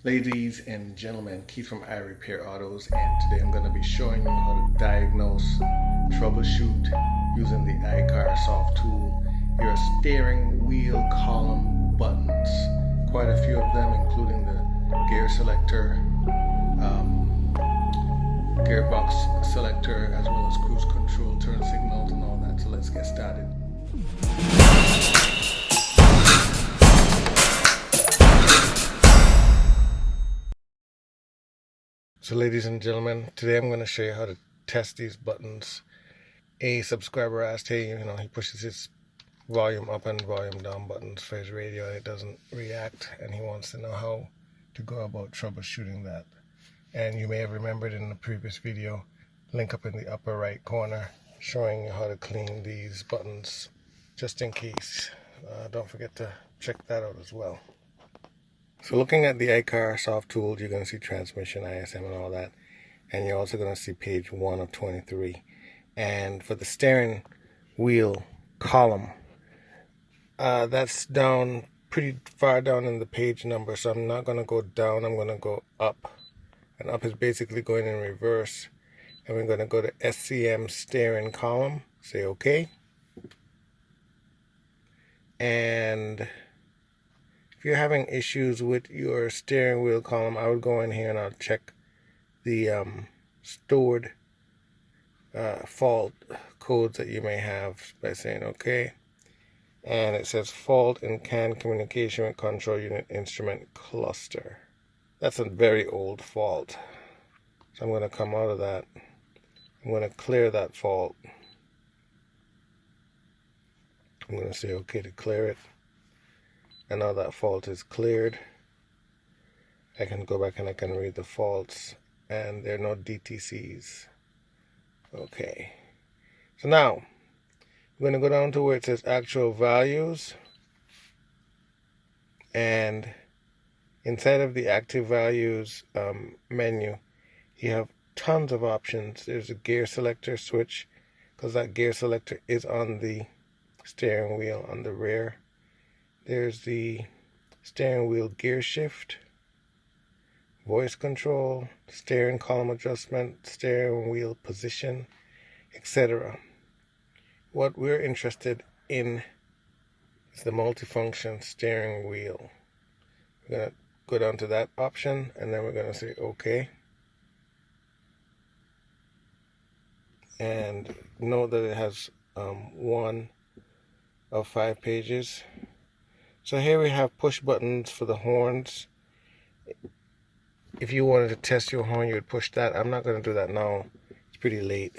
Ladies and gentlemen, Keith from iRepair Autos, and today I'm going to be showing you how to diagnose, troubleshoot using the iCarSoft tool your steering wheel column buttons. Quite a few of them, including the gear selector, gearbox selector, as well as cruise control, turn signals, and all that. So let's get started. So ladies and gentlemen, today I'm going to show you how to test these buttons. A subscriber asked, hey, he pushes his volume up and volume down buttons for his radio and it doesn't react, and he wants to know how to go about troubleshooting that. And you may have remembered in the previous video, link up in the upper right corner, showing you how to clean these buttons just in case. Don't forget to check that out as well. So looking at the iCarSoft tool, you're going to see transmission, ISM, and all that. And you're also going to see page 1 of 23. And for the steering wheel column, that's down pretty far down in the page number. So I'm not going to go down, I'm going to go up. And up is basically going in reverse. And we're going to go to SCM steering column, say OK. And if you're having issues with your steering wheel column, I would go in here and I'll check the stored fault codes that you may have by saying OK. And it says fault in CAN communication with control unit instrument cluster. That's a very old fault. So I'm going to come out of that. I'm going to clear that fault. I'm going to say OK to clear it. And now that fault is cleared, I can go back and I can read the faults, and there are no DTCs. Okay. So now, I'm going to go down to where it says actual values. And inside of the active values menu, you have tons of options. There's a gear selector switch, because that gear selector is on the steering wheel on the rear. There's the steering wheel gear shift, voice control, steering column adjustment, steering wheel position, etc. What we're interested in is the multifunction steering wheel. We're going to go down to that option and then we're going to say OK. And note that it has 1 of 5 pages. So here we have push buttons for the horns. If you wanted to test your horn, you would push that. I'm not going to do that now. It's pretty late.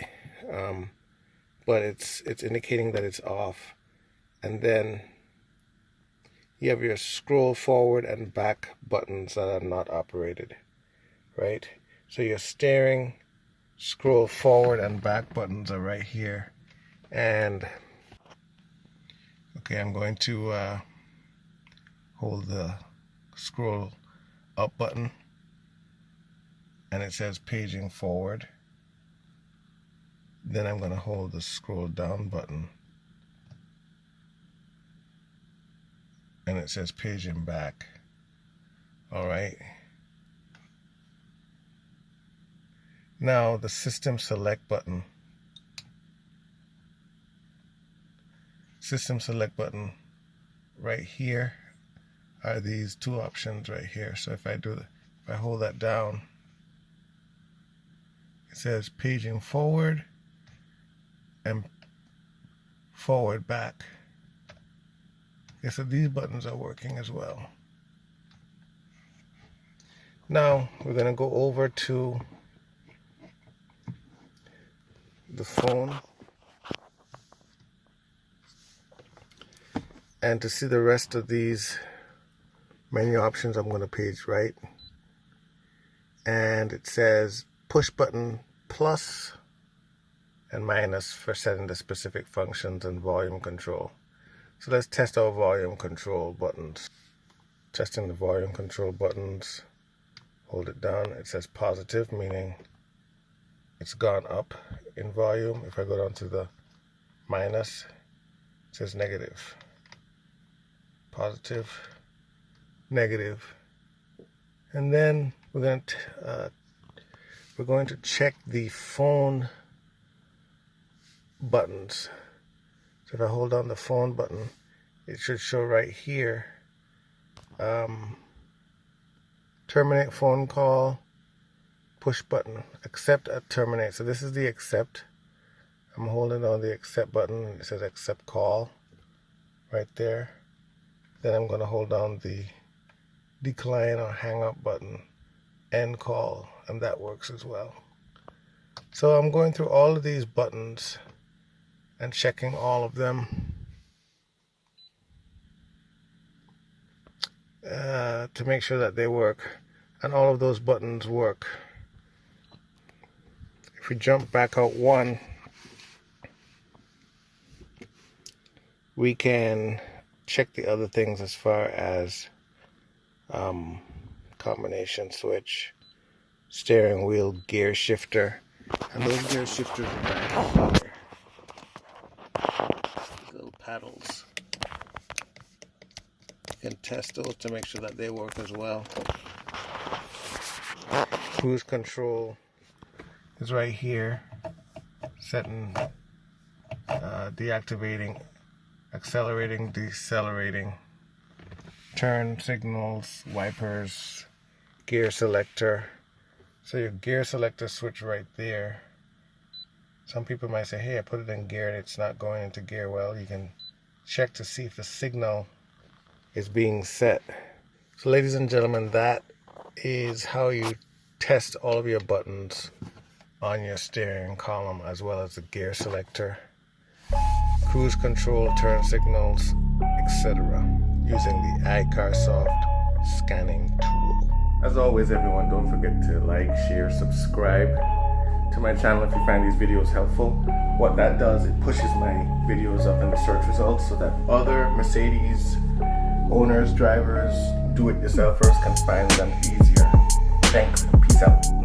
But it's indicating that it's off. And then you have your scroll forward and back buttons that are not operated. Right? So your steering, scroll forward and back buttons are right here. And okay, I'm going to hold the scroll up button and it says paging forward. Then I'm going to hold the scroll down button and it says paging back. Alright. Now the system select button. System select button right here are these two options right here. So if I hold that down, it says paging forward and forward back. Okay, so these buttons are working as well. Now we're going to go over to the phone. And to see the rest of these menu options, I'm going to page right. And it says push button plus and minus for setting the specific functions and volume control. So let's test our volume control buttons. Testing the volume control buttons. Hold it down. It says positive, meaning it's gone up in volume. If I go down to the minus, it says negative. Positive, negative, And then we're going to check the phone buttons. So if I hold down the phone button, it should show right here, terminate phone call, push button, accept at terminate. So this is the accept. I'm holding on the accept button. It says accept call right there. Then I'm going to hold down the decline or hang up button, end call, and that works as well. So I'm going through all of these buttons and checking all of them to make sure that they work, and all of those buttons work. If we jump back out one, we can check the other things as far as combination switch, steering wheel, gear shifter, and those gear shifters are back here. Little paddles. You can test those to make sure that they work as well. Cruise control is right here, setting, deactivating, accelerating, decelerating, turn signals, wipers, gear selector. So your gear selector switch right there. Some people might say, hey, I put it in gear and it's not going into gear. Well, you can check to see if the signal is being set. So ladies and gentlemen, that is how you test all of your buttons on your steering column, as well as the gear selector, cruise control, turn signals, etc., using the iCarSoft scanning tool. As always, everyone, don't forget to like, share, subscribe to my channel if you find these videos helpful. What that does, it pushes my videos up in the search results so that other Mercedes owners, drivers, do-it-yourselfers can find them easier. Thanks. Peace out.